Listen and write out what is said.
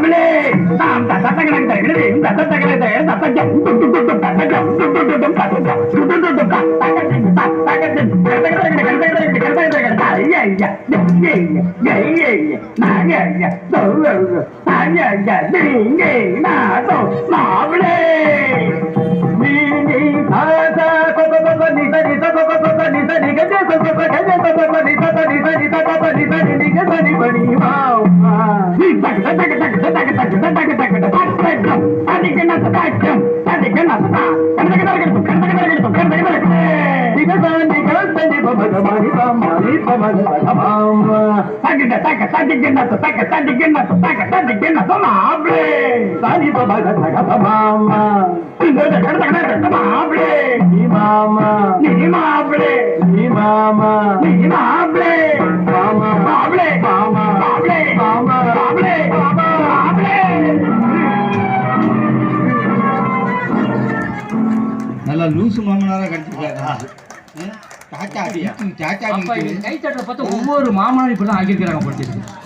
மாப்பிளே நாம் தத்தகலத்தை இந்த தத்தகலத்தை தத்தஜம் மாப்பிளே நல்லா லூசு மாமனாரா கிடைச்சிருக்காரு. கை தட்டல பார்த்தா ஒவ்வொரு மாமனாரும் இப்படிதான் ஆகியிருக்கிறாங்க.